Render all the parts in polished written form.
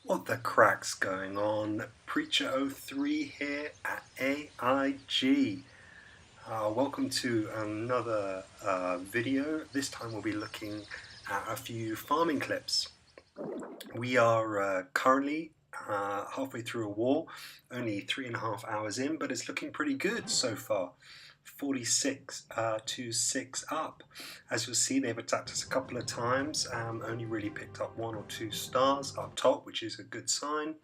What the crack's going on? Preacher03 here at AIG. Welcome to another video. This time we'll be looking at a few farming clips. We are currently halfway through a war, only 3.5 hours in, but it's looking pretty good so far. 46 to 6 up. As you'll see, they've attacked us a couple of times, only really picked up 1 or 2 stars up top, which is a good sign.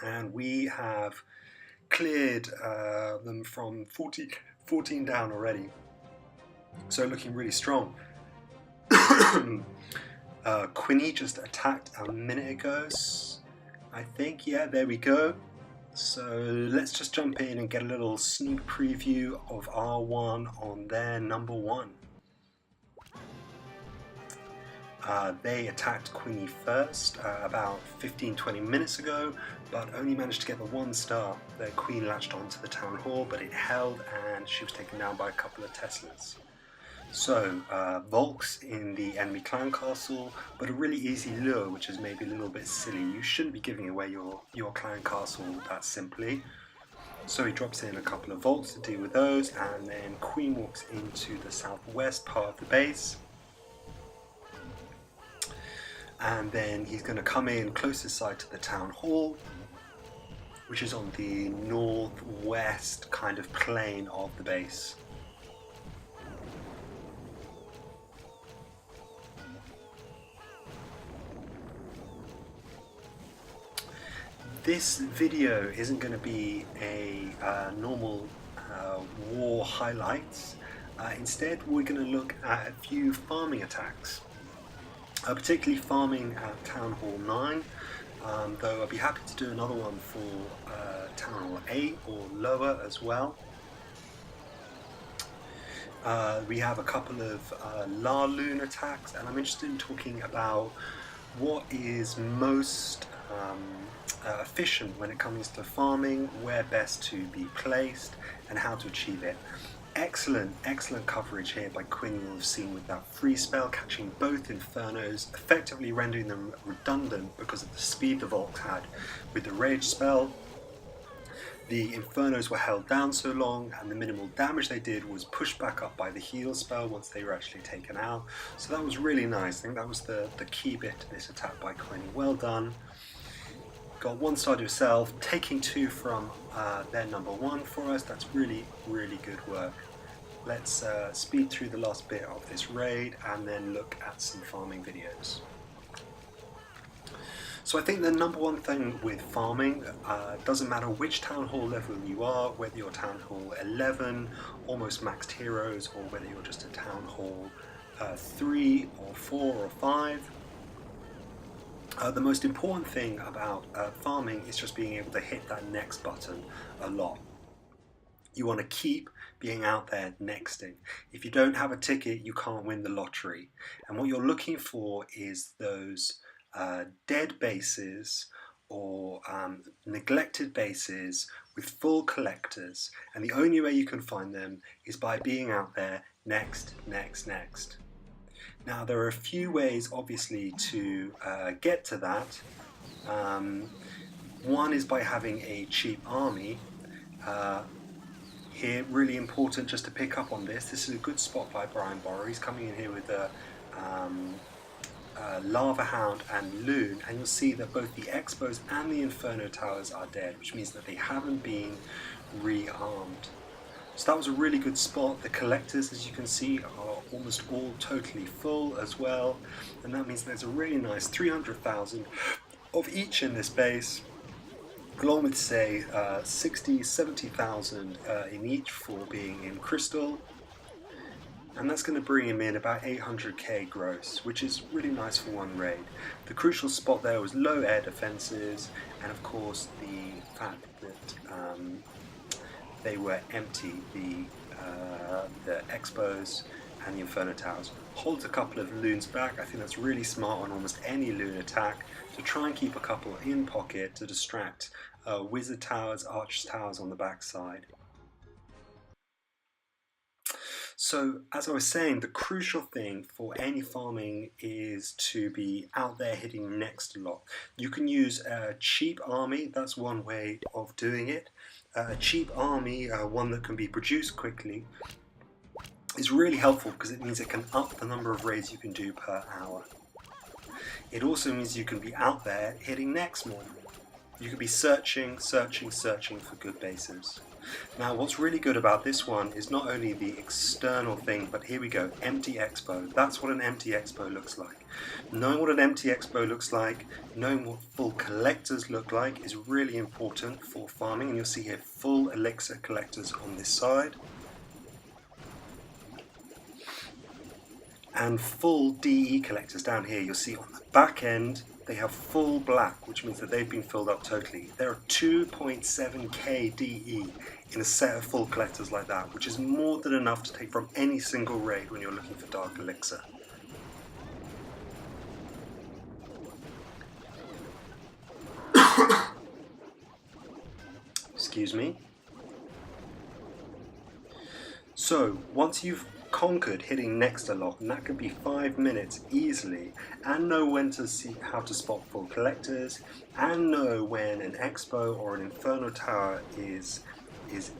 And we have cleared them from 14 down already, so looking really strong. Quinny just attacked a minute ago, I think. Yeah, there we go. So let's just jump in and get a little sneak preview of R1 on their number 1. They attacked Quinny first about 15-20 minutes ago, but only managed to get the 1 star. Their queen latched onto the town hall, but it held and she was taken down by a couple of Teslas. So, Volks in the enemy clan castle, but a really easy lure, which is maybe a little bit silly. You shouldn't be giving away your clan castle that simply. So he drops in a couple of Volks to deal with those, and then Queen walks into the southwest part of the base. And then he's going to come in closest side to the town hall, which is on the northwest kind of plane of the base. This video isn't going to be a normal war highlights. Instead, we're going to look at a few farming attacks, particularly farming at Town Hall 9, though I'll be happy to do another one for Town Hall 8 or lower as well. We have a couple of La Lune attacks, and I'm interested in talking about what is most efficient when it comes to farming, where best to be placed, and how to achieve it. Excellent coverage here by Quinn, you'll have seen, with that free spell, catching both Infernos, effectively rendering them redundant because of the speed the Volks had with the rage spell. The Infernos were held down so long, and the minimal damage they did was pushed back up by the heal spell once they were actually taken out. So that was really nice. I think that was the key bit to this attack by Quinn. Well done. Got 1 star yourself, taking 2 from their number 1 for us. That's really good work. Let's speed through the last bit of this raid and then look at some farming videos. So I think the number 1 thing with farming, doesn't matter which town hall level you are, whether you're town hall 11, almost maxed heroes, or whether you're just a town hall 3 or 4 or 5. The most important thing about farming is just being able to hit that next button a lot. You want to keep being out there nexting. If you don't have a ticket, you can't win the lottery. And what you're looking for is those dead bases or neglected bases with full collectors. And the only way you can find them is by being out there next. Now, there are a few ways, obviously, to get to that. One is by having a cheap army. Here, really important just to pick up on this. This is a good spot by Brian Borrow. He's coming in here with a Lava Hound and Loon, and you'll see that both the Expos and the Inferno Towers are dead, which means that they haven't been rearmed. So that was a really good spot. The collectors, as you can see, are almost all totally full as well, and that means there's a really nice 300,000 of each in this base, along with, say, 60-70,000 in each for being in crystal, and that's going to bring him in about 800k gross, which is really nice for one raid. The crucial spot there was low air defenses, and of course the fact that they were empty, the Expos and the Inferno Towers. Holds a couple of loons back. I think that's really smart on almost any loon attack, to try and keep a couple in pocket to distract Wizard Towers, Arch Towers on the backside. So, as I was saying, the crucial thing for any farming is to be out there hitting next a lot. You can use a cheap army, that's one way of doing it. A cheap army, one that can be produced quickly, is really helpful because it means it can up the number of raids you can do per hour. It also means you can be out there hitting next more. You could be searching for good bases. Now what's really good about this one is not only the external thing, but here we go, empty expo. That's what an empty expo looks like. Knowing what an empty expo looks like, knowing what full collectors look like is really important for farming, and you'll see here full elixir collectors on this side. And full DE collectors down here. You'll see on the back end they have full black, which means that they've been filled up totally. There are 2.7k DE in a set of full collectors like that, which is more than enough to take from any single raid when you're looking for dark elixir. Excuse me. So once you've conquered hitting next a lot, and that could be 5 minutes easily, and know when to see how to spot full collectors, and know when an expo or an inferno tower is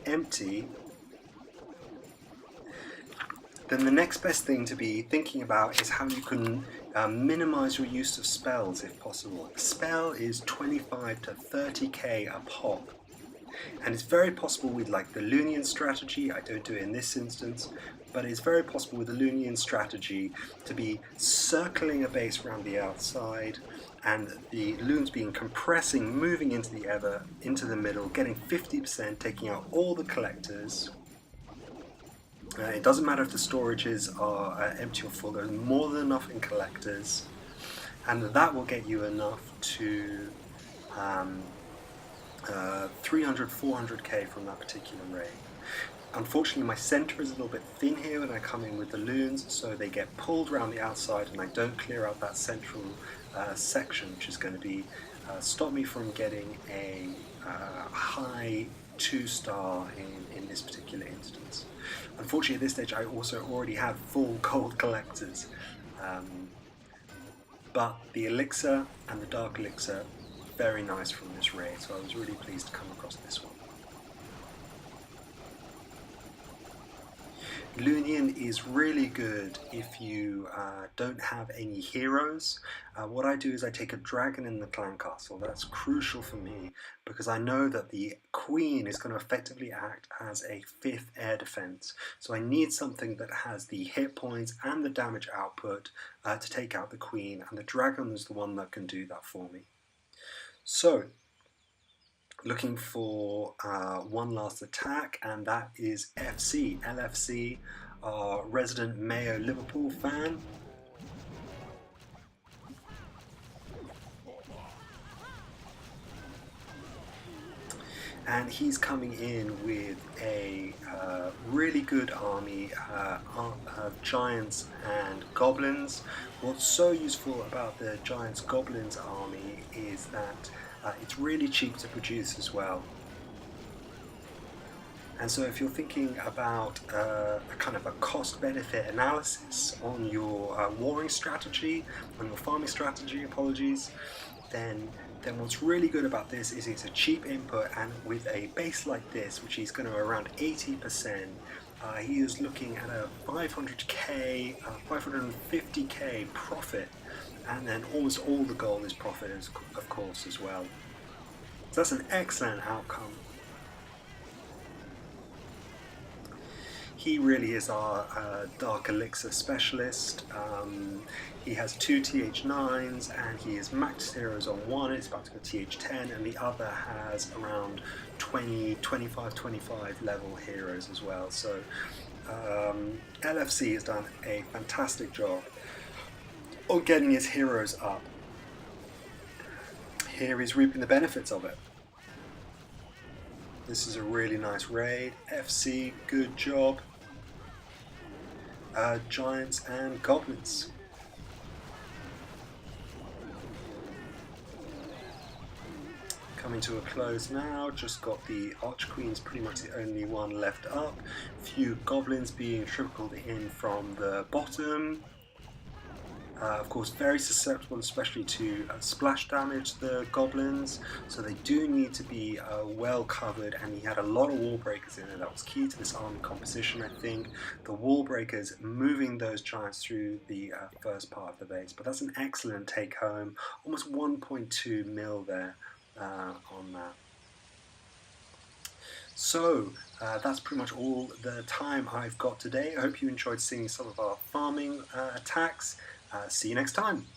empty, then the next best thing to be thinking about is how you can minimize your use of spells if possible. A spell is 25 to 30k a pop. And it's very possible with like the Lunian strategy, I don't do it in this instance, but it's very possible with the Lunian strategy to be circling a base around the outside and the loons being compressing, moving into the middle, getting 50%, taking out all the collectors. It doesn't matter if the storages are empty or full, there's more than enough in collectors, and that will get you enough to 300, 400k from that particular raid. Unfortunately, my center is a little bit thin here when I come in with the loons, so they get pulled around the outside and I don't clear out that central section, which is going to be stop me from getting a high 2-star in this particular instance. Unfortunately, at this stage, I also already have full gold collectors, but the elixir and the dark elixir, very nice from this raid, so I was really pleased to come across this one. Lunian is really good if you don't have any heroes. What I do is I take a dragon in the clan castle. That's crucial for me because I know that the queen is going to effectively act as a 5th air defense. So I need something that has the hit points and the damage output to take out the queen, and the dragon is the one that can do that for me. So, looking for one last attack, and that is FC. LFC, our resident Mayo Liverpool fan. And he's coming in with a really good army of giants and goblins. What's so useful about the giants goblins army is that it's really cheap to produce as well. And so if you're thinking about a kind of a cost-benefit analysis on your warring strategy, on your farming strategy, apologies, then what's really good about this is it's a cheap input, and with a base like this, which is going to around 80%, he is looking at a 500k, 550k profit, and then almost all the gold is profit, of course, as well. So that's an excellent outcome. He really is our Dark Elixir specialist. He has 2 TH9s and he is maxed heroes on one, it's about to go TH10, and the other has around 25 level heroes as well. So LFC has done a fantastic job of getting his heroes up. Here he's reaping the benefits of it. This is a really nice raid. FC, good job. Giants and goblins. coming to a close now. Just got the Arch Queens, pretty much the only one left up. Few goblins being trickled in from the bottom. Of course, very susceptible, especially to splash damage, the goblins, so they do need to be well covered, and he had a lot of wall breakers in there. That was key to this army composition, I think. The wall breakers moving those giants through the first part of the base, but that's an excellent take home, almost 1.2 mil there on that. So that's pretty much all the time I've got today. I hope you enjoyed seeing some of our farming attacks. See you next time.